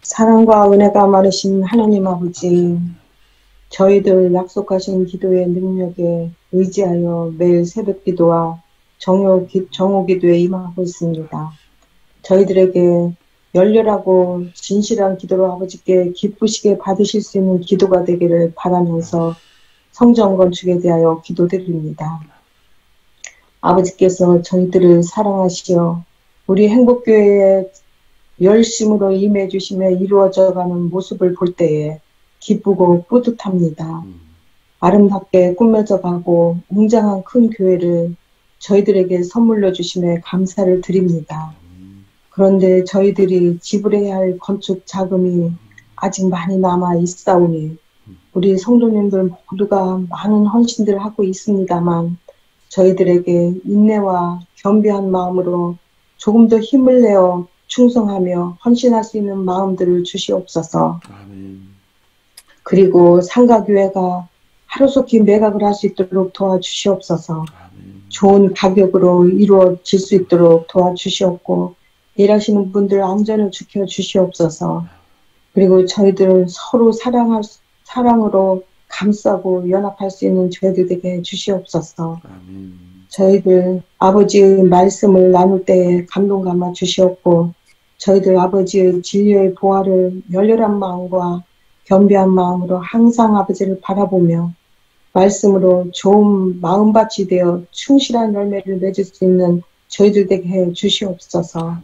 사랑과 은혜가 많으신 하나님 아버지, 저희들 약속하신 기도의 능력에 의지하여 매일 새벽 기도와 정오 기도에 임하고 있습니다. 저희들에게 열렬하고 진실한 기도로 아버지께 기쁘시게 받으실 수 있는 기도가 되기를 바라면서 성전 건축에 대하여 기도드립니다. 아버지께서 저희들을 사랑하시어 우리 행복교회에 열심으로 임해 주시며 이루어져가는 모습을 볼 때에 기쁘고 뿌듯합니다. 아름답게 꾸며져 가고 웅장한 큰 교회를 저희들에게 선물로 주심에 감사를 드립니다. 그런데 저희들이 지불해야 할 건축 자금이 아직 많이 남아 있사오니 우리 성도님들 모두가 많은 헌신들을 하고 있습니다만 저희들에게 인내와 겸비한 마음으로 조금 더 힘을 내어 충성하며 헌신할 수 있는 마음들을 주시옵소서. 아멘. 그리고 상가교회가 하루속히 매각을 할 수 있도록 도와주시옵소서. 아멘. 좋은 가격으로 이루어질 수 있도록 도와주시옵고 일하시는 분들 안전을 지켜주시옵소서. 그리고 저희들 서로 사랑으로 감싸고 연합할 수 있는 저희들 되게 주시옵소서. 아멘. 저희들 아버지의 말씀을 나눌 때에 감동 감아 주시옵고 저희들 아버지의 진리의 보화를 열렬한 마음과 겸비한 마음으로 항상 아버지를 바라보며 말씀으로 좋은 마음밭이 되어 충실한 열매를 맺을 수 있는 저희들 되게 해 주시옵소서.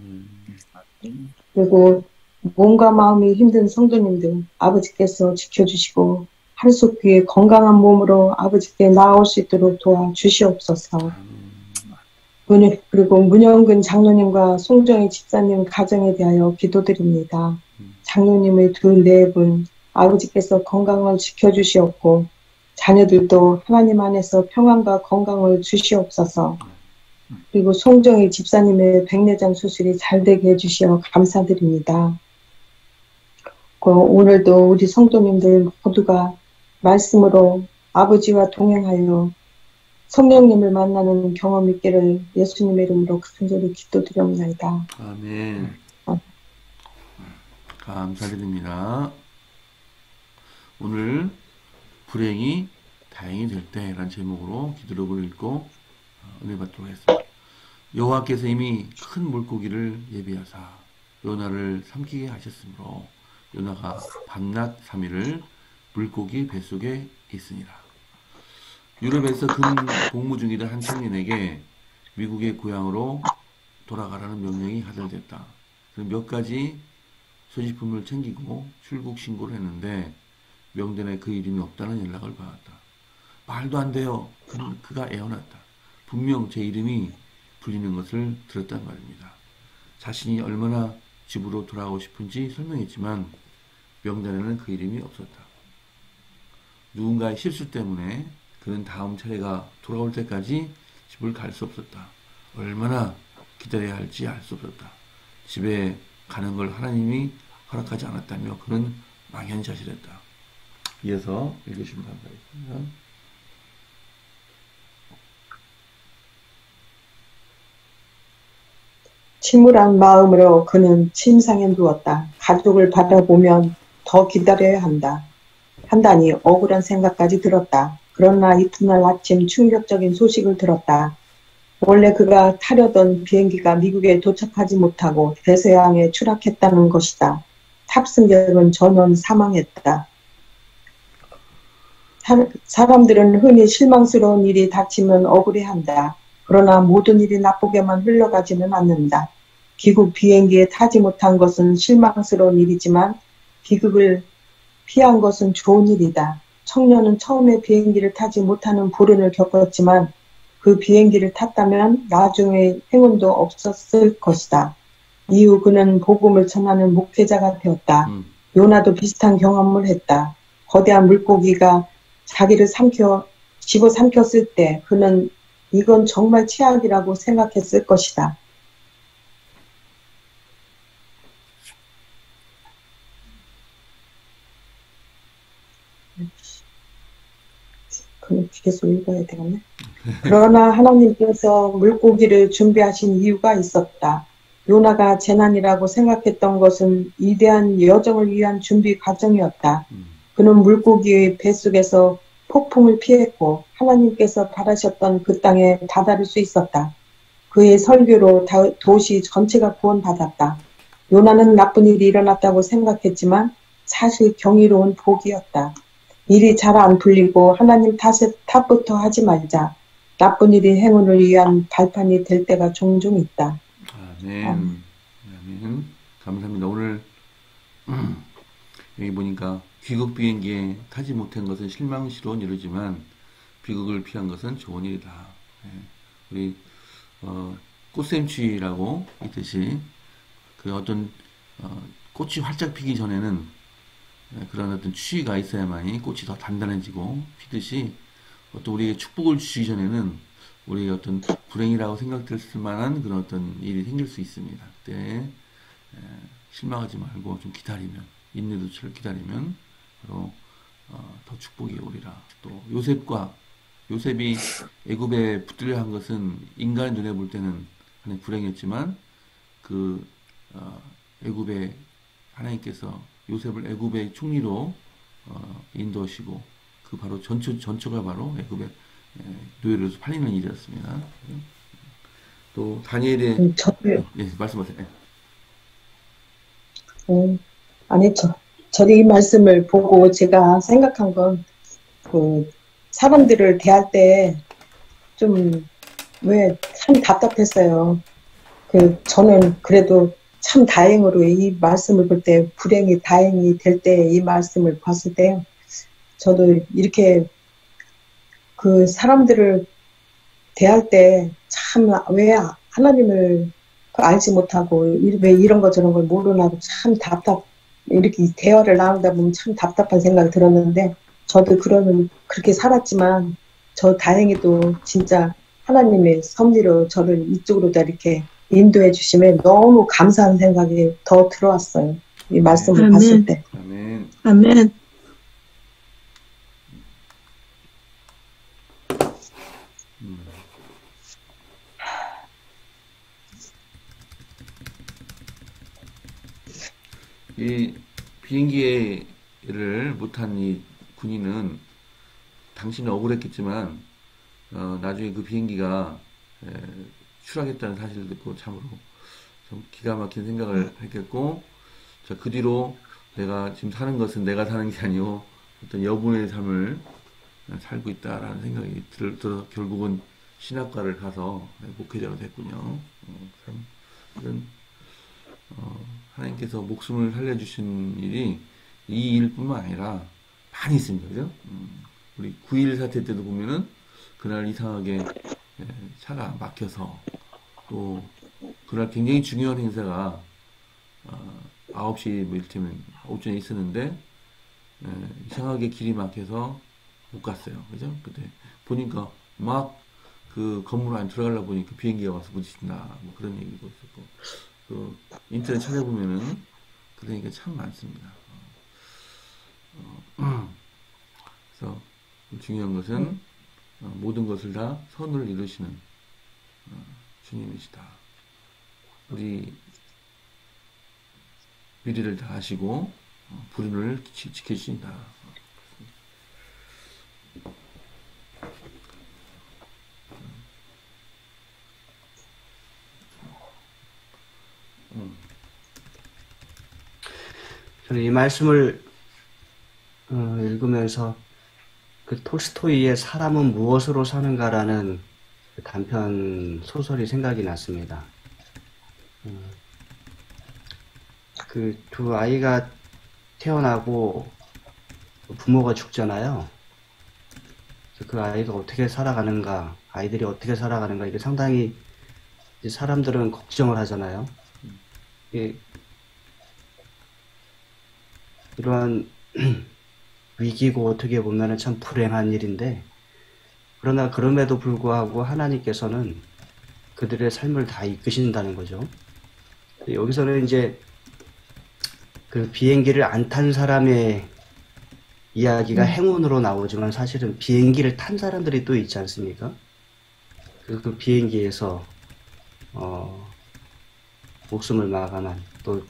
그리고 몸과 마음이 힘든 성도님들 아버지께서 지켜주시고 하루속히 건강한 몸으로 아버지께 나아올 수 있도록 도와주시옵소서. 그리고 문영근 장로님과 송정희 집사님 가정에 대하여 기도드립니다. 장로님의 두 네 분 아버지께서 건강을 지켜주시옵고 자녀들도 하나님 안에서 평안과 건강을 주시옵소서. 그리고 송정희 집사님의 백내장 수술이 잘 되게 해주시어 감사드립니다. 오늘도 우리 성도님들 모두가 말씀으로 아버지와 동행하여 성령님을 만나는 경험 있기를 예수님의 이름으로 간절히 기도드립니다. 아멘. 감사드립니다. 오늘 불행이 다행이 될 때라는 제목으로 기도록을 읽고 은혜 받도록 하겠습니다. 여호와께서 이미 큰 물고기를 예비하사 요나를 삼키게 하셨으므로 요나가 밤낮 3일을 물고기 뱃속에 있으니라. 유럽에서 복무 중이던 한 청년에게 미국의 고향으로 돌아가라는 명령이 하달됐다. 몇 가지 소지품을 챙기고 출국 신고를 했는데 명단에 그 이름이 없다는 연락을 받았다. 말도 안 돼요. 그가 애원했다. 분명 제 이름이 불리는 것을 들었단 말입니다. 자신이 얼마나 집으로 돌아가고 싶은지 설명했지만 명단에는 그 이름이 없었다. 누군가의 실수 때문에 그는 다음 차례가 돌아올 때까지 집을 갈 수 없었다. 얼마나 기다려야 할지 알 수 없었다. 집에 가는 걸 하나님이 허락하지 않았다며 그는 망연자실했다. 이어서 읽으시면 감사하겠습니다. 침울한 마음으로 그는 침상에 누웠다. 가족을 바라보면 더 기다려야 한다니 억울한 생각까지 들었다. 그러나 이튿날 아침 충격적인 소식을 들었다. 원래 그가 타려던 비행기가 미국에 도착하지 못하고 대서양에 추락했다는 것이다. 탑승객은 전원 사망했다. 사람들은 흔히 실망스러운 일이 닥치면 억울해한다. 그러나 모든 일이 나쁘게만 흘러가지는 않는다. 귀국 비행기에 타지 못한 것은 실망스러운 일이지만 비극을 피한 것은 좋은 일이다. 청년은 처음에 비행기를 타지 못하는 불운을 겪었지만 그 비행기를 탔다면 나중에 행운도 없었을 것이다. 이후 그는 복음을 전하는 목회자가 되었다. 요나도 비슷한 경험을 했다. 거대한 물고기가 자기를 집어삼켰을 때 그는 이건 정말 최악이라고 생각했을 것이다. 그럼 계속 읽어야 되겠네. 그러나 하나님께서 물고기를 준비하신 이유가 있었다. 요나가 재난이라고 생각했던 것은 위대한 여정을 위한 준비 과정이었다. 그는 물고기의 뱃속에서 폭풍을 피했고 하나님께서 바라셨던 그 땅에 다다를 수 있었다. 그의 설교로 도시 전체가 구원받았다. 요나는 나쁜 일이 일어났다고 생각했지만 사실 경이로운 복이었다. 일이 잘 안 풀리고 하나님 탓부터 하지 말자. 나쁜 일이 행운을 위한 발판이 될 때가 종종 있다. 아멘. 아멘. 감사합니다. 오늘 여기 보니까 귀국 비행기에 타지 못한 것은 실망스러운 일이지만 비극을 피한 것은 좋은 일이다. 예. 우리 꽃샘추위라고 있듯이 그 어떤 꽃이 활짝 피기 전에는 그런 어떤 추위가 있어야만이 꽃이 더 단단해지고 피듯이 어떤 우리에게 축복을 주시기 전에는 우리의 어떤 불행이라고 생각될 만한 그런 어떤 일이 생길 수 있습니다. 그때 실망하지 말고 좀 기다리면 인내도 잘 기다리면 바로 더 축복이 오리라. 또 요셉이 애굽에 붙들려 한 것은 인간의 눈에 볼 때는 하나님 불행했지만 그 애굽에 하나님께서 요셉을 애굽의 총리로 인도하시고 그 바로 전초가 바로 애굽의 노예로서 팔리는 일이었습니다. 또 다니엘의 예, 말씀하세요. 아니 저도 이 말씀을 보고 제가 생각한 건 그 사람들을 대할 때 좀 왜 참 답답했어요. 저는 그래도 참 다행으로 이 말씀을 볼 때 불행이 다행이 될 때 이 말씀을 봤을 때 저도 이렇게 그 사람들을 대할 때 참 왜 하나님을 알지 못하고 왜 이런 거 저런 걸 모르나고 참 이렇게 대화를 나누다 보면 참 답답한 생각이 들었는데 저도 그렇게 살았지만 저 다행히도 진짜 하나님의 섭리로 저를 이쪽으로 다 이렇게 인도해 주시면 너무 감사한 생각이 더 들어왔어요. 이 말씀을 아멘. 봤을 때. 아멘. 아멘. 이 비행기를 못한 이 군인은 당신은 억울했겠지만 나중에 그 비행기가 추락했다는 사실을 듣고 참으로 좀 기가 막힌 생각을 했겠고 그 뒤로 내가 지금 사는 것은 내가 사는 게 아니고 어떤 여분의 삶을 살고 있다라는 생각이 들어 결국은 신학과를 가서 목회자로 됐군요. 참 이런 하나님께서 목숨을 살려주신 일이 이 일뿐만 아니라 많이 있습니다. 그죠? 우리 9.11 사태 때도 보면은 그날 이상하게 차가 막혀서 또 그날 굉장히 중요한 행사가 9시 뭐 이를테면 오전에 있었는데 이상하게 길이 막혀서 못 갔어요. 그죠? 그때 보니까 막 그 건물 안에 들어가려 보니까 비행기가 와서 부딪힌다 뭐 그런 얘기도 있었고 그 인터넷 찾아보면은 그러니까 참 많습니다. 그래서 중요한 것은 모든 것을 다 선을 이루시는 주님이시다. 우리 미래를 다 아시고 불운을 지켜주신다. 저는 이 말씀을 읽으면서 그 톨스토이의 사람은 무엇으로 사는가라는 그 단편 소설이 생각이 났습니다. 그 두 아이가 태어나고 부모가 죽잖아요. 그 아이가 어떻게 살아가는가, 아이들이 어떻게 살아가는가, 이게 상당히 이제 사람들은 걱정을 하잖아요. 이러한 위기고 어떻게 보면 참 불행한 일인데, 그러나 그럼에도 불구하고 하나님께서는 그들의 삶을 다 이끄신다는 거죠. 여기서는 이제 그 비행기를 안 탄 사람의 이야기가 행운으로 나오지만 사실은 비행기를 탄 사람들이 또 있지 않습니까? 그 비행기에서 목숨을 마감한 또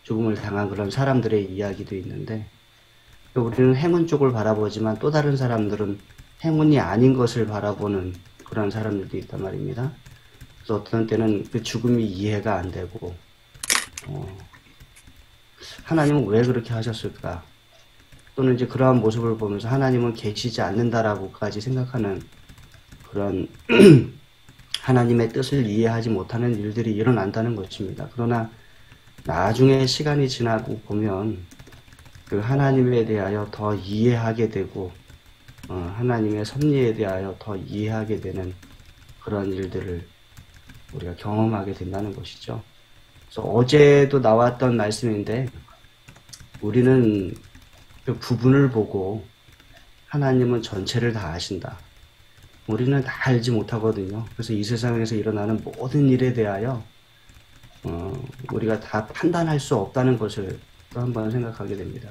죽음을 당한 그런 사람들의 이야기도 있는데 우리는 행운 쪽을 바라보지만 또 다른 사람들은 행운이 아닌 것을 바라보는 그런 사람들도 있단 말입니다. 그래서 어떤 때는 그 죽음이 이해가 안 되고 하나님은 왜 그렇게 하셨을까? 또는 이제 그러한 모습을 보면서 하나님은 계시지 않는다라고까지 생각하는 그런 하나님의 뜻을 이해하지 못하는 일들이 일어난다는 것입니다. 그러나 나중에 시간이 지나고 보면 그 하나님에 대하여 더 이해하게 되고 하나님의 섭리에 대하여 더 이해하게 되는 그런 일들을 우리가 경험하게 된다는 것이죠. 그래서 어제도 나왔던 말씀인데 우리는 그 부분을 보고 하나님은 전체를 다 아신다. 우리는 다 알지 못하거든요. 그래서 이 세상에서 일어나는 모든 일에 대하여 우리가 다 판단할 수 없다는 것을 또 한번 생각하게 됩니다.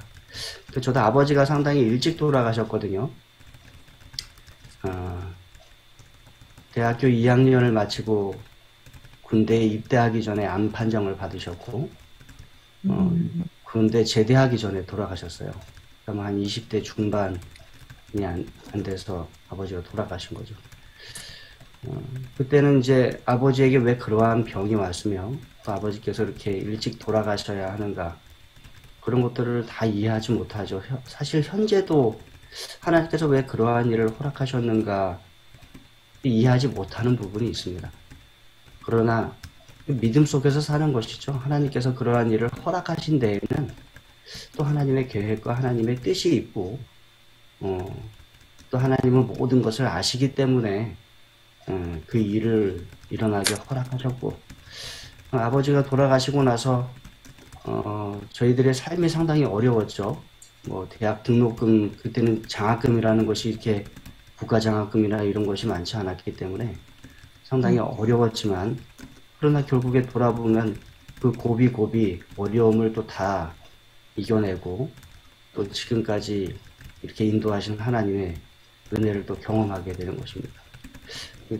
저도 아버지가 상당히 일찍 돌아가셨거든요. 대학교 2학년을 마치고 군대에 입대하기 전에 암 판정을 받으셨고 군대 제대하기 전에 돌아가셨어요. 그럼 한 20대 중반이 안 돼서 아버지가 돌아가신 거죠. 그때는 이제 아버지에게 왜 그러한 병이 왔으며 또 아버지께서 이렇게 일찍 돌아가셔야 하는가 그런 것들을 다 이해하지 못하죠. 사실 현재도 하나님께서 왜 그러한 일을 허락하셨는가 이해하지 못하는 부분이 있습니다. 그러나 믿음 속에서 사는 것이죠. 하나님께서 그러한 일을 허락하신 데에는 또 하나님의 계획과 하나님의 뜻이 있고 또 하나님은 모든 것을 아시기 때문에 그 일을 일어나게 허락하셨고 아버지가 돌아가시고 나서 저희들의 삶이 상당히 어려웠죠. 뭐 대학 등록금 그때는 장학금이라는 것이 이렇게 국가장학금이나 이런 것이 많지 않았기 때문에 상당히 어려웠지만 그러나 결국에 돌아보면 그 고비 어려움을 또 다 이겨내고 또 지금까지 이렇게 인도하신 하나님의 은혜를 또 경험하게 되는 것입니다.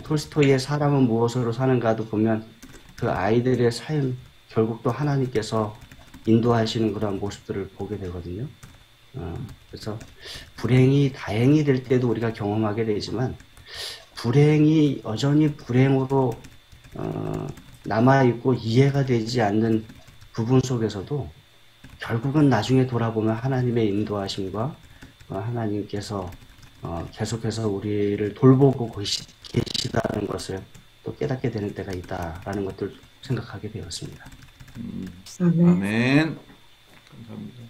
톨스토이의 사람은 무엇으로 사는가도 보면 그 아이들의 삶 결국 또 하나님께서 인도하시는 그런 모습들을 보게 되거든요. 그래서 불행이 다행이 될 때도 우리가 경험하게 되지만 불행이 여전히 불행으로 남아있고 이해가 되지 않는 부분 속에서도 결국은 나중에 돌아보면 하나님의 인도하심과 하나님께서 계속해서 우리를 돌보고 계시다는 것을 또 깨닫게 되는 때가 있다라는 것들 생각하게 되었습니다. 아멘. 감사합니다.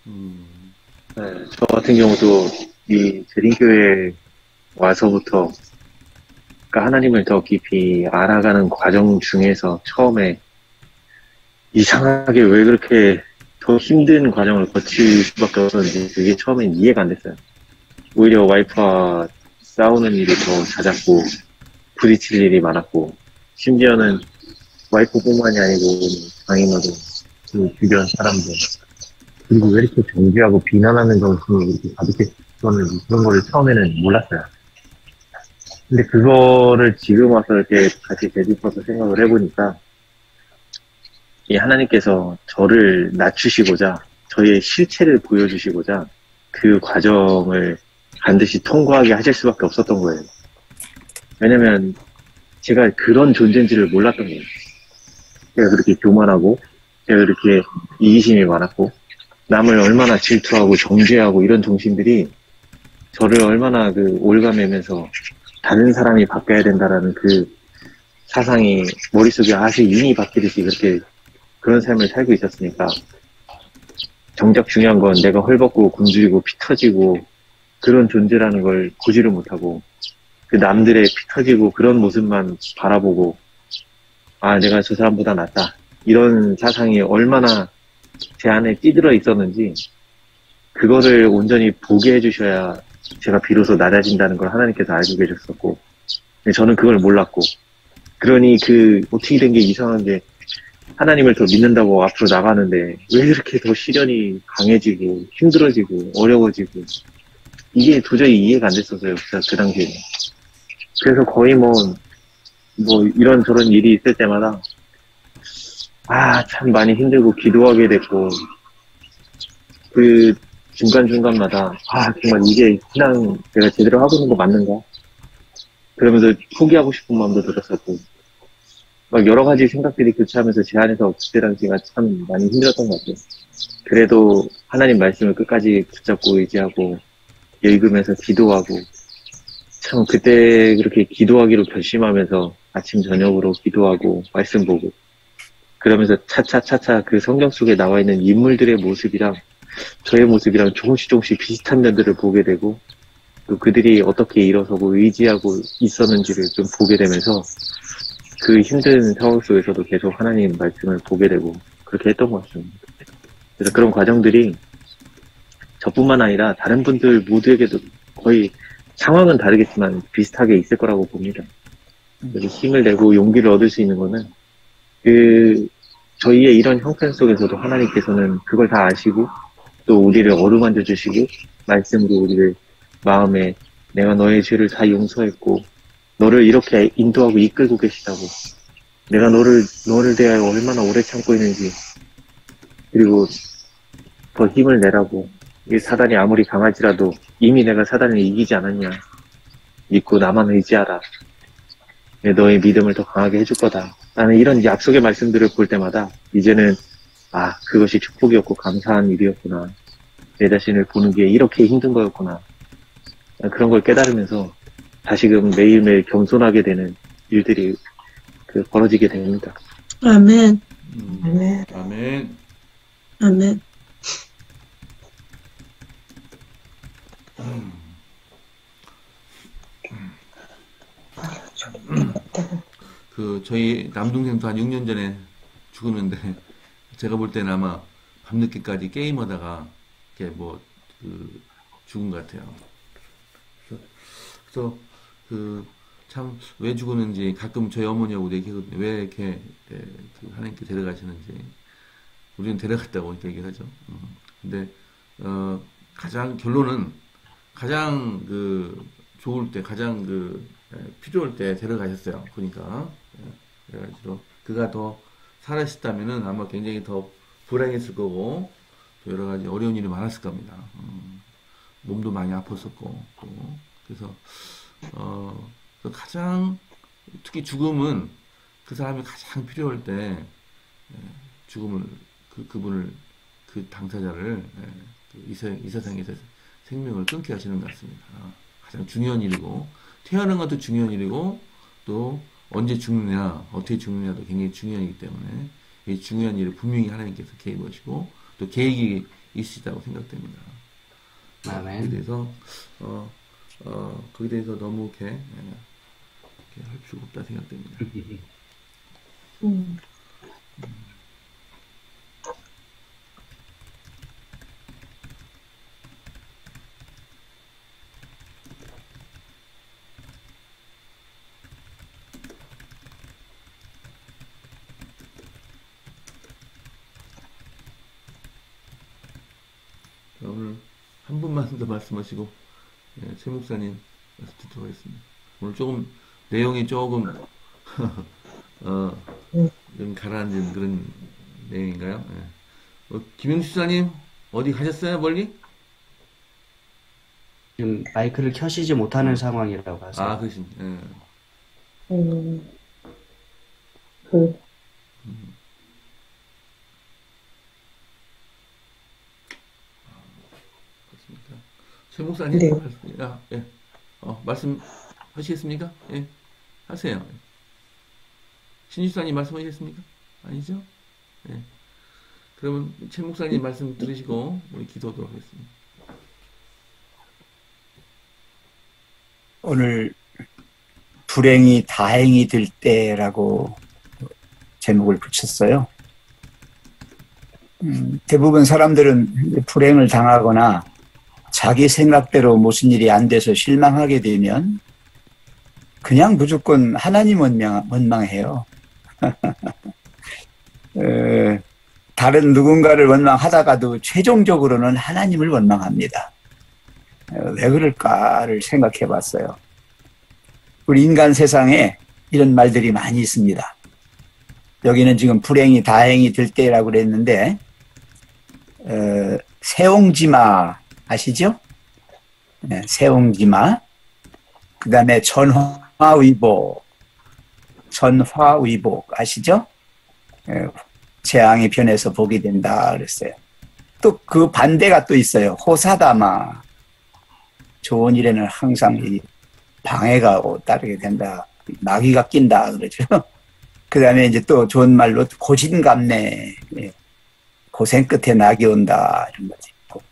네, 저 같은 경우도 이 재림교회에 와서부터 그러니까 하나님을 더 깊이 알아가는 과정 중에서 처음에 이상하게 왜 그렇게 더 힘든 과정을 거칠 수밖에 없었는지 그게 처음엔 이해가 안 됐어요. 오히려 와이프와 싸우는 일이 더 잦았고 부딪힐 일이 많았고 심지어는 와이프뿐만이 아니고 장인어른 그 주변 사람들 그리고 왜 이렇게 정죄하고 비난하는 정신이 이렇게 가득했었는지 그런 거를 처음에는 몰랐어요. 근데 그거를 지금 와서 이렇게 다시 되짚어서 생각을 해보니까 이 하나님께서 저를 낮추시고자 저의 실체를 보여주시고자 그 과정을 반드시 통과하게 하실 수밖에 없었던 거예요. 왜냐면 제가 그런 존재인지를 몰랐던 거예요. 제가 그렇게 교만하고 제가 그렇게 이기심이 많았고 남을 얼마나 질투하고 정죄하고 이런 정신들이 저를 얼마나 그 올가매면서 다른 사람이 바뀌어야 된다라는 그 사상이 머릿속에 아시 인이 바뀌듯이 그렇게 그런 삶을 살고 있었으니까 정작 중요한 건 내가 헐벗고 굶주리고 피 터지고 그런 존재라는 걸 보지를 못하고 그 남들의 피 터지고 그런 모습만 바라보고 아 내가 저 사람보다 낫다 이런 사상이 얼마나 제 안에 찌들어 있었는지 그거를 온전히 보게 해주셔야 제가 비로소 낮아진다는 걸 하나님께서 알고 계셨었고 근데 저는 그걸 몰랐고 그러니 그 어떻게 된 게 이상한 게 하나님을 더 믿는다고 앞으로 나가는데 왜 이렇게 더 시련이 강해지고 힘들어지고 어려워지고 이게 도저히 이해가 안 됐었어요 그 당시에는. 그래서 거의 뭐 뭐 이런저런 일이 있을 때마다 참 많이 힘들고 기도하게 됐고, 그 중간중간마다 정말 이게 신앙 내가 제대로 하고 있는 거 맞는가? 그러면서 포기하고 싶은 마음도 들었었고, 막 여러 가지 생각들이 교차하면서 제 안에서 그때 당시가 참 많이 힘들었던 것 같아요. 그래도 하나님 말씀을 끝까지 붙잡고 의지하고 읽으면서 기도하고, 참 그때 그렇게 기도하기로 결심하면서 아침 저녁으로 기도하고 말씀 보고 그러면서 차차차차 그 성경 속에 나와 있는 인물들의 모습이랑 저의 모습이랑 조금씩 비슷한 면들을 보게 되고, 또 그들이 어떻게 일어서고 의지하고 있었는지를 좀 보게 되면서 그 힘든 상황 속에서도 계속 하나님 말씀을 보게 되고 그렇게 했던 것 같습니다. 그래서 그런 과정들이 저뿐만 아니라 다른 분들 모두에게도 거의 상황은 다르겠지만 비슷하게 있을 거라고 봅니다. 그래서 힘을 내고 용기를 얻을 수 있는 거는 저희의 이런 형편 속에서도 하나님께서는 그걸 다 아시고 또 우리를 어루만져 주시고 말씀으로 우리를 마음에 내가 너의 죄를 다 용서했고 너를 이렇게 인도하고 이끌고 계시다고, 내가 너를 대하여 얼마나 오래 참고 있는지, 그리고 더 힘을 내라고, 이 사단이 아무리 강할지라도 이미 내가 사단을 이기지 않았냐, 믿고 나만 의지하라, 너의 믿음을 더 강하게 해줄 거다. 나는 이런 약속의 말씀들을 볼 때마다 이제는 그것이 축복이었고 감사한 일이었구나, 내 자신을 보는 게 이렇게 힘든 거였구나, 그런 걸 깨달으면서 다시금 매일매일 겸손하게 되는 일들이 벌어지게 됩니다. 아멘. 아멘. 아멘. 아멘. 저희 남동생도 한 6년 전에 죽었는데, 제가 볼 때는 아마 밤늦게까지 게임하다가, 이렇게 죽은 것 같아요. 그래서, 참, 왜 죽었는지 가끔 저희 어머니하고 얘기하거든요. 왜 이렇게, 하나님께 데려가시는지. 우리는 데려갔다고 이렇게 얘기를 하죠. 근데, 결론은, 가장 좋을 때, 가장 필요할 때 데려가셨어요. 그러니까. 그래가지고, 그가 더 살아있었다면은 아마 굉장히 더 불행했을 거고, 또 여러 가지 어려운 일이 많았을 겁니다. 몸도 많이 아팠었고, 또. 그래서, 가장, 특히 죽음은 그 사람이 가장 필요할 때, 죽음을, 그분을, 그 당사자를, 이 세상에서 생명을 끊게 하시는 것 같습니다. 가장 중요한 일이고, 태어나는 것도 중요한 일이고, 또, 언제 죽느냐, 어떻게 죽느냐도 굉장히 중요한 일이기 때문에, 이 중요한 일을 분명히 하나님께서 계획하시고, 또 계획이 있으시다고 생각됩니다. 아멘. 거기에 대해서 너무 이렇게 할 필요가 없다 생각됩니다. 오늘 한 분만 더 말씀하시고, 최 목사님 말씀 듣도록 하겠습니다. 오늘 조금 내용이 조금 좀 가라앉은 그런 내용인가요? 김영수 수사님 어디 가셨어요? 멀리? 지금 마이크를 켜시지 못하는 상황이라고 하세요. 그러신. 최 목사님, 네. 말씀하시겠습니까? 예, 하세요. 신주사님 말씀하시겠습니까? 아니죠? 예. 그러면 최 목사님 말씀 들으시고 우리 기도하도록 하겠습니다. 오늘 불행이 다행이 될 때라고 제목을 붙였어요. 대부분 사람들은 불행을 당하거나 자기 생각대로 무슨 일이 안 돼서 실망하게 되면 그냥 무조건 하나님 원망해요. 다른 누군가를 원망하다가도 최종적으로는 하나님을 원망합니다. 왜 그럴까를 생각해 봤어요. 우리 인간 세상에 이런 말들이 많이 있습니다. 여기는 지금 불행이 다행이 될 때라고 그랬는데 세옹지마 아시죠? 네, 세옹지마. 그 다음에 전화위복 아시죠? 재앙이 변해서 복이 된다 그랬어요. 또 그 반대가 또 있어요. 호사다마. 좋은 일에는 항상 이 방해가 따르게 된다. 마귀가 낀다 그러죠. 그 다음에 이제 또 좋은 말로 고진감래. 고생 끝에 낙이 온다. 이런 것도 있고.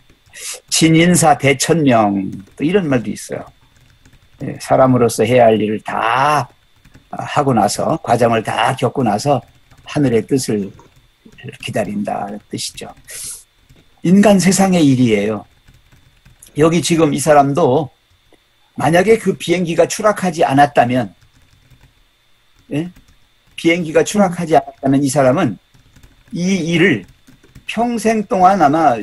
진인사 대천명. 또 이런 말도 있어요. 사람으로서 해야 할 일을 다 하고 나서, 과정을 다 겪고 나서 하늘의 뜻을 기다린다는 뜻이죠. 인간 세상의 일이에요. 여기 지금 이 사람도 만약에 그 비행기가 추락하지 않았다면, 비행기가 추락하지 않았다면 이 사람은 이 일을 평생 동안 아마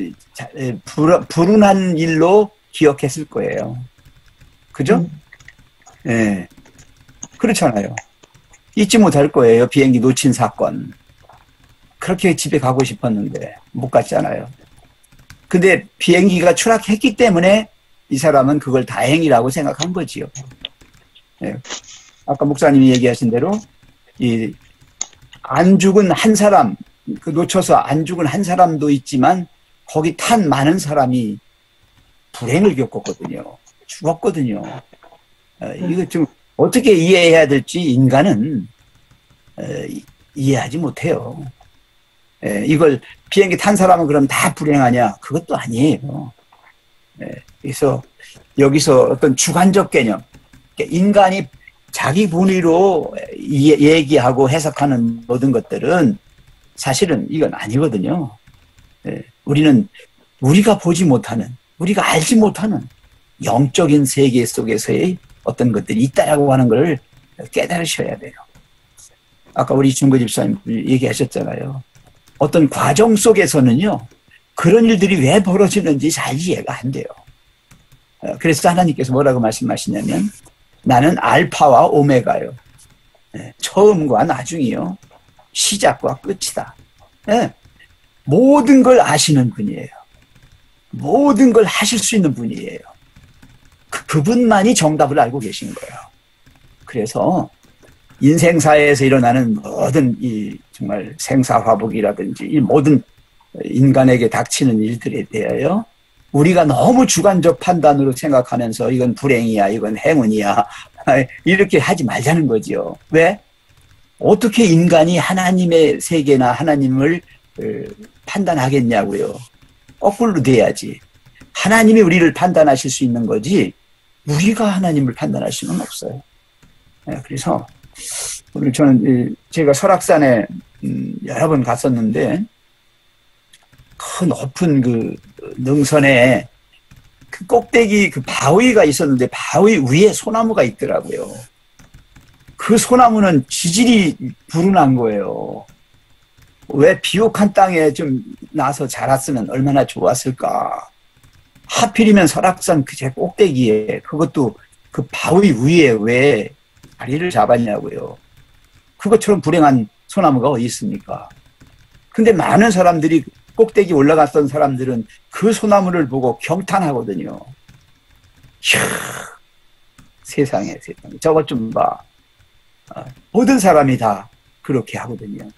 불운한 일로 기억했을 거예요. 그죠? 예. 그렇잖아요. 잊지 못할 거예요. 비행기 놓친 사건. 그렇게 집에 가고 싶었는데 못 갔잖아요. 근데 비행기가 추락했기 때문에 이 사람은 그걸 다행이라고 생각한 거지요. 예. 아까 목사님이 얘기하신 대로 안 죽은 한 사람, 놓쳐서 안 죽은 한 사람도 있지만 거기 탄 많은 사람이 불행을 겪었거든요. 죽었거든요. 이거 좀 어떻게 이해해야 될지 인간은 이해하지 못해요. 이걸 비행기 탄 사람은 그럼 다 불행하냐? 그것도 아니에요. 그래서 여기서 어떤 주관적 개념, 인간이 자기 본위로 얘기하고 해석하는 모든 것들은 사실은 이건 아니거든요. 우리는 우리가 보지 못하는, 우리가 알지 못하는 영적인 세계 속에서의 어떤 것들이 있다라고 하는 걸 깨달으셔야 돼요. 아까 우리 중고 집사님 얘기하셨잖아요. 어떤 과정 속에서는요, 그런 일들이 왜 벌어지는지 잘 이해가 안 돼요. 그래서 하나님께서 뭐라고 말씀하시냐면, 나는 알파와 오메가요. 처음과 나중이요. 시작과 끝이다. 모든 걸 아시는 분이에요. 모든 걸 하실 수 있는 분이에요. 그분만이 정답을 알고 계신 거예요. 그래서 인생사에서 일어나는 모든 이 정말 생사화복이라든지 이 모든 인간에게 닥치는 일들에 대하여 우리가 너무 주관적 판단으로 생각하면서 이건 불행이야, 이건 행운이야 이렇게 하지 말자는 거지요. 왜? 어떻게 인간이 하나님의 세계나 하나님을 판단하겠냐고요. 거꾸로 돼야지. 하나님이 우리를 판단하실 수 있는 거지 우리가 하나님을 판단할 수는 없어요. 그래서 오늘 저는 제가 설악산에 여러 번 갔었는데 큰 높은 그 능선에 그 꼭대기 그 바위가 있었는데 바위 위에 소나무가 있더라고요. 그 소나무는 지질이 불운한 거예요. 왜 비옥한 땅에 좀 나서 자랐으면 얼마나 좋았을까. 하필이면 설악산 그 제 꼭대기에 그것도 그 바위 위에 왜 자리를 잡았냐고요. 그것처럼 불행한 소나무가 어디 있습니까? 근데 많은 사람들이 꼭대기 올라갔던 사람들은 그 소나무를 보고 경탄하거든요. 이야, 세상에 저것 좀 봐. 모든 사람이 다 그렇게 하거든요.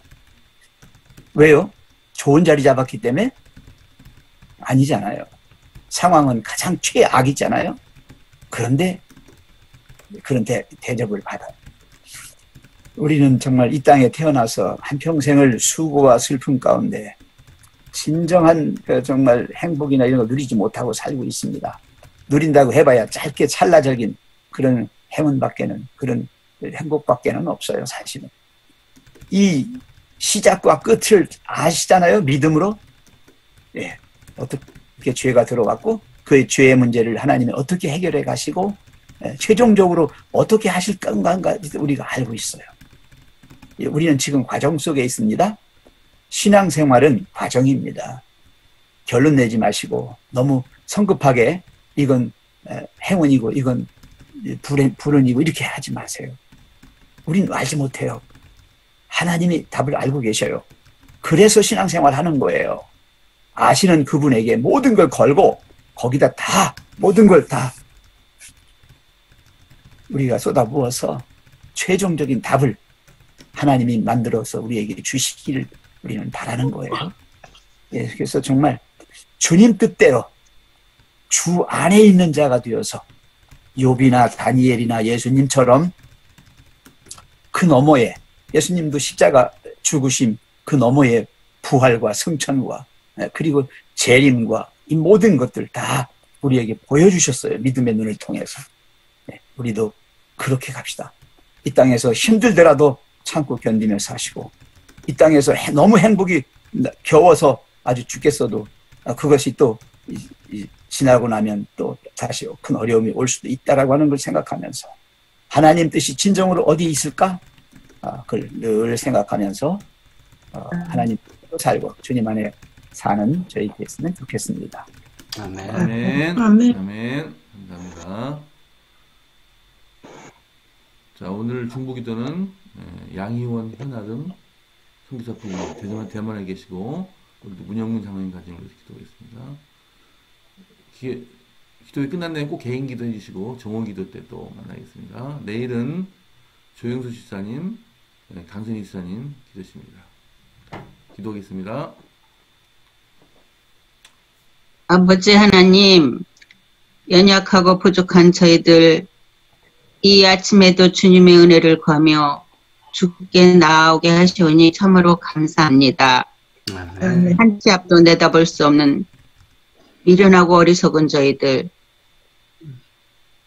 왜요? 좋은 자리 잡았기 때문에? 아니잖아요. 상황은 가장 최악이잖아요. 그런데 그런 대접을 받아요. 우리는 정말 이 땅에 태어나서 한평생을 수고와 슬픔 가운데 진정한 정말 행복이나 이런 걸 누리지 못하고 살고 있습니다. 누린다고 해봐야 짧게 찰나적인 그런 행운밖에는, 그런 행복밖에는 없어요, 사실은. 이 시작과 끝을 아시잖아요, 믿음으로. 예, 어떻게 죄가 들어왔고 그의 죄의 문제를 하나님이 어떻게 해결해 가시고 최종적으로 어떻게 하실 건가 우리가 알고 있어요. 우리는 지금 과정 속에 있습니다. 신앙생활은 과정입니다. 결론 내지 마시고 너무 성급하게 이건 행운이고 이건 불운이고 이렇게 하지 마세요. 우린 알지 못해요. 하나님이 답을 알고 계셔요. 그래서 신앙생활 하는 거예요. 아시는 그분에게 모든 걸 걸고 거기다 다 모든 걸 다 우리가 쏟아부어서 최종적인 답을 하나님이 만들어서 우리에게 주시기를 우리는 바라는 거예요. 예, 그래서 정말 주님 뜻대로 주 안에 있는 자가 되어서 욥이나 다니엘이나 예수님처럼 그 너머에 예수님도 십자가 죽으심 그 너머에 부활과 승천과 그리고 재림과 이 모든 것들 다 우리에게 보여주셨어요. 믿음의 눈을 통해서. 우리도 그렇게 갑시다. 이 땅에서 힘들더라도 참고 견디며 사시고 이 땅에서 너무 행복이 겨워서 아주 죽겠어도 그것이 또 지나고 나면 또 다시 큰 어려움이 올 수도 있다라고 하는 걸 생각하면서 하나님 뜻이 진정으로 어디 있을까? 그걸 늘 생각하면서 하나님 뜻대로 살고 주님 안에 사는 저희 됐으면 좋겠습니다. 아멘. 아멘. 아멘. 아멘. 감사합니다. 자, 오늘 중보기도는 양희원, 현아름 선교사분이 대만에 계시고 우리도 문영민 장로님 가정으로 기도하겠습니다. 기도가 끝난 다음에 꼭 개인 기도 해주시고 정오기도 때 또 만나겠습니다. 내일은 조영수 집사님, 강선희 집사님 기도십니다. 기도하겠습니다. 아버지 하나님, 연약하고 부족한 저희들 이 아침에도 주님의 은혜를 구하며 주께 나아오게 하시오니 참으로 감사합니다. 아멘. 한 치 앞도 내다볼 수 없는 미련하고 어리석은 저희들,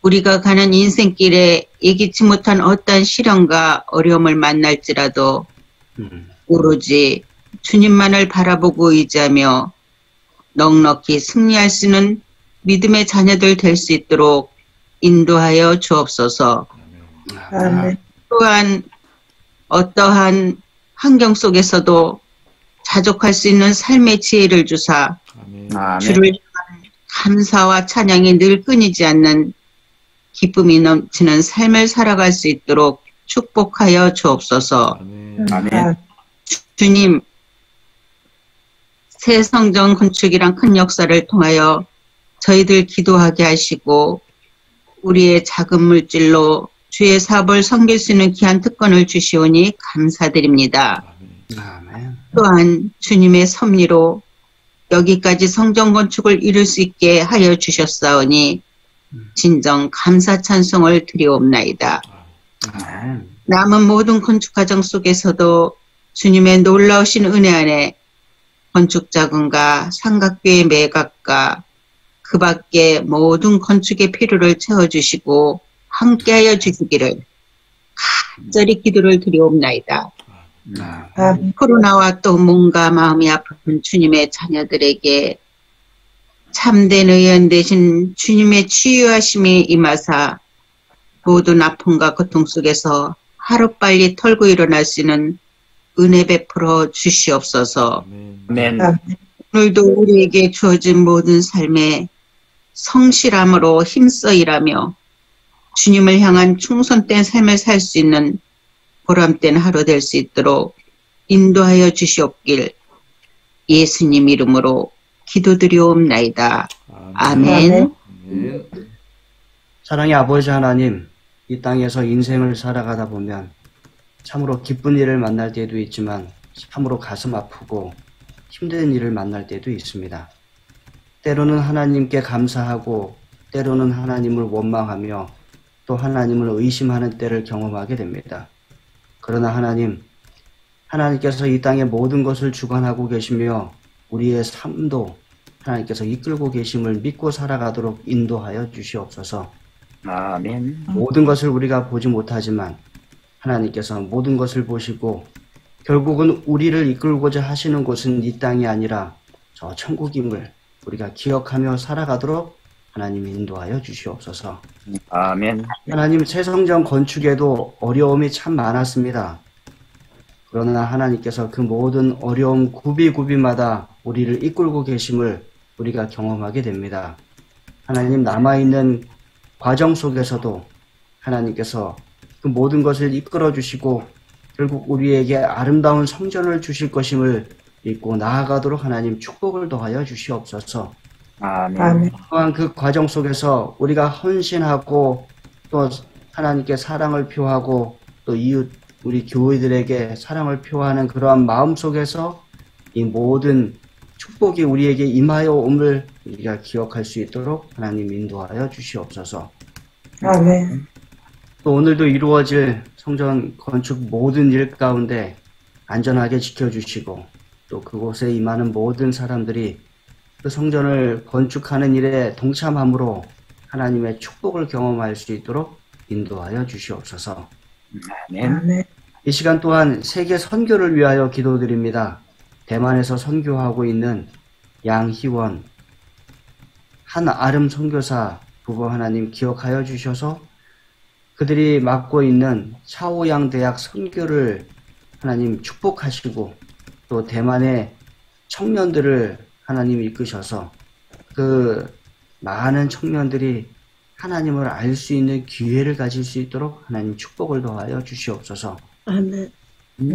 우리가 가는 인생길에 예기치 못한 어떠한 시련과 어려움을 만날지라도 오로지 주님만을 바라보고 의지하며 넉넉히 승리할 수 있는 믿음의 자녀들 될 수 있도록 인도하여 주옵소서. 아멘. 또한 어떠한 환경 속에서도 자족할 수 있는 삶의 지혜를 주사 아멘. 주를 향한 감사와 찬양이 늘 끊이지 않는 기쁨이 넘치는 삶을 살아갈 수 있도록 축복하여 주옵소서. 아멘. 아멘. 주님, 새 성전 건축이란 큰 역사를 통하여 저희들 기도하게 하시고 우리의 작은 물질로 주의 사업을 섬길 수 있는 귀한 특권을 주시오니 감사드립니다. 아멘. 또한 주님의 섭리로 여기까지 성전 건축을 이룰 수 있게 하여 주셨사오니 진정 감사 찬송을 드리옵나이다. 아멘. 남은 모든 건축 과정 속에서도 주님의 놀라우신 은혜 안에 건축 자금과 삼각교의 매각과 그 밖에 모든 건축의 필요를 채워주시고 함께하여 주시기를 간절히 기도를 드리옵나이다. 아멘. 코로나와 또 몸과 마음이 아픈 주님의 자녀들에게 참된 의원 되신 주님의 치유하심이 임하사 모든 아픔과 고통 속에서 하루빨리 털고 일어날 수 있는 은혜 베풀어 주시옵소서. 아멘. 아멘. 오늘도 우리에게 주어진 모든 삶에 성실함으로 힘써 일하며 주님을 향한 충성된 삶을 살 수 있는 보람된 하루 될 수 있도록 인도하여 주시옵길 예수님 이름으로 기도드리옵나이다. 아멘. 아멘. 사랑의 아버지 하나님, 이 땅에서 인생을 살아가다 보면 참으로 기쁜 일을 만날 때도 있지만 참으로 가슴 아프고 힘든 일을 만날 때도 있습니다. 때로는 하나님께 감사하고 때로는 하나님을 원망하며 또 하나님을 의심하는 때를 경험하게 됩니다. 그러나 하나님께서 이 땅의 모든 것을 주관하고 계시며 우리의 삶도 하나님께서 이끌고 계심을 믿고 살아가도록 인도하여 주시옵소서. 아멘. 모든 것을 우리가 보지 못하지만 하나님께서 모든 것을 보시고 결국은 우리를 이끌고자 하시는 곳은 이 땅이 아니라 저 천국임을 우리가 기억하며 살아가도록 하나님이 인도하여 주시옵소서. 아멘. 하나님, 새 성전 건축에도 어려움이 참 많았습니다. 그러나 하나님께서 그 모든 어려움 구비구비마다 우리를 이끌고 계심을 우리가 경험하게 됩니다. 하나님, 남아있는 과정 속에서도 하나님께서 그 모든 것을 이끌어 주시고 결국 우리에게 아름다운 성전을 주실 것임을 믿고 나아가도록 하나님 축복을 더하여 주시옵소서. 아멘. 아멘. 또한 그 과정 속에서 우리가 헌신하고 또 하나님께 사랑을 표하고 또 이웃 우리 교회들에게 사랑을 표하는 그러한 마음 속에서 이 모든 축복이 우리에게 임하여 옴을 우리가 기억할 수 있도록 하나님 인도하여 주시옵소서. 아멘. 또 오늘도 이루어질 성전 건축 모든 일 가운데 안전하게 지켜주시고 또 그곳에 임하는 모든 사람들이 그 성전을 건축하는 일에 동참함으로 하나님의 축복을 경험할 수 있도록 인도하여 주시옵소서. 아멘. 아멘. 이 시간 또한 세계 선교를 위하여 기도드립니다. 대만에서 선교하고 있는 양희원, 한아름 선교사 부부 하나님 기억하여 주셔서 그들이 맡고 있는 차오양 대학 선교를 하나님 축복하시고 또 대만의 청년들을 하나님 이끄셔서 그 많은 청년들이 하나님을 알 수 있는 기회를 가질 수 있도록 하나님 축복을 더하여 주시옵소서. 아멘.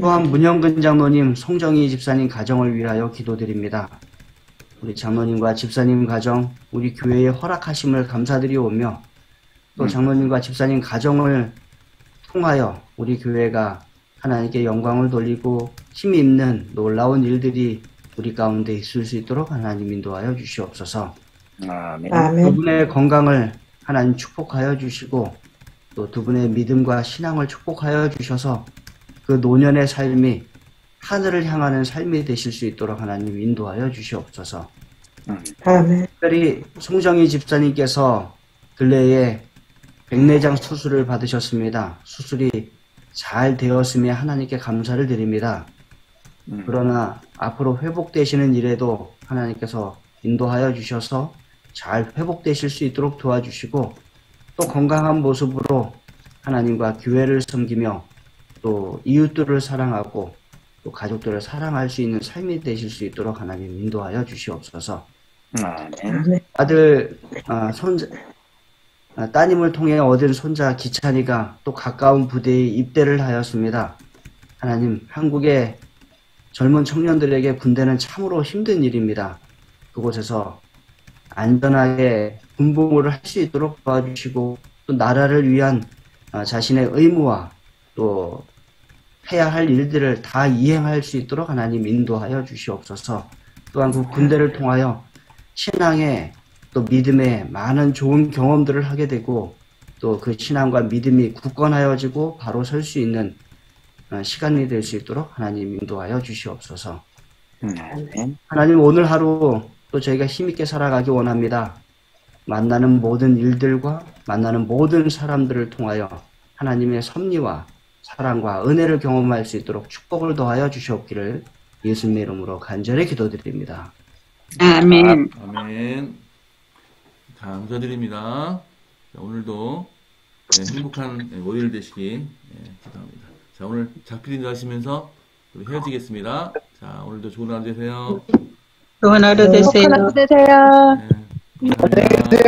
또한 문영근 장로님, 송정희 집사님 가정을 위하여 기도드립니다. 우리 장로님과 집사님 가정, 우리 교회에 허락하심을 감사드리오며 또 장로님과 집사님 가정을 통하여 우리 교회가 하나님께 영광을 돌리고 힘이 있는 놀라운 일들이 우리 가운데 있을 수 있도록 하나님 인도하여 주시옵소서. 아멘. 두 아멘. 분의 건강을 하나님 축복하여 주시고 또 두 분의 믿음과 신앙을 축복하여 주셔서 그 노년의 삶이 하늘을 향하는 삶이 되실 수 있도록 하나님 인도하여 주시옵소서. 아멘. 특별히 송정희 집사님께서 근래에 백내장 수술을 받으셨습니다. 수술이 잘 되었으며 하나님께 감사를 드립니다. 그러나 앞으로 회복되시는 일에도 하나님께서 인도하여 주셔서 잘 회복되실 수 있도록 도와주시고 또 건강한 모습으로 하나님과 교회를 섬기며 또 이웃들을 사랑하고 또 가족들을 사랑할 수 있는 삶이 되실 수 있도록 하나님 인도하여 주시옵소서. 아멘. 아들 따님을 통해 얻은 손자 기찬이가 또 가까운 부대에 입대를 하였습니다. 하나님, 한국의 젊은 청년들에게 군대는 참으로 힘든 일입니다. 그곳에서 안전하게 군복무를 할 수 있도록 도와주시고 또 나라를 위한 자신의 의무와 또 해야 할 일들을 다 이행할 수 있도록 하나님 인도하여 주시옵소서. 또한 그 군대를 통하여 신앙의 또 믿음의 많은 좋은 경험들을 하게 되고 또 그 신앙과 믿음이 굳건하여지고 바로 설 수 있는 시간이 될 수 있도록 하나님 인도하여 주시옵소서. 아멘. 하나님 오늘 하루 또 저희가 힘있게 살아가기 원합니다. 만나는 모든 일들과 만나는 모든 사람들을 통하여 하나님의 섭리와 사랑과 은혜를 경험할 수 있도록 축복을 더하여 주시옵기를 예수님의 이름으로 간절히 기도드립니다. 아멘. 아멘. 감사드립니다. 자, 오늘도 행복한 월요일 되시기 기도합니다. 자, 오늘 작필 인도하시면서 우리 헤어지겠습니다. 자, 오늘도 좋은 하루 되세요. 좋은 하루 되세요. 행복한 하루 되세요. 네, 감사합니다.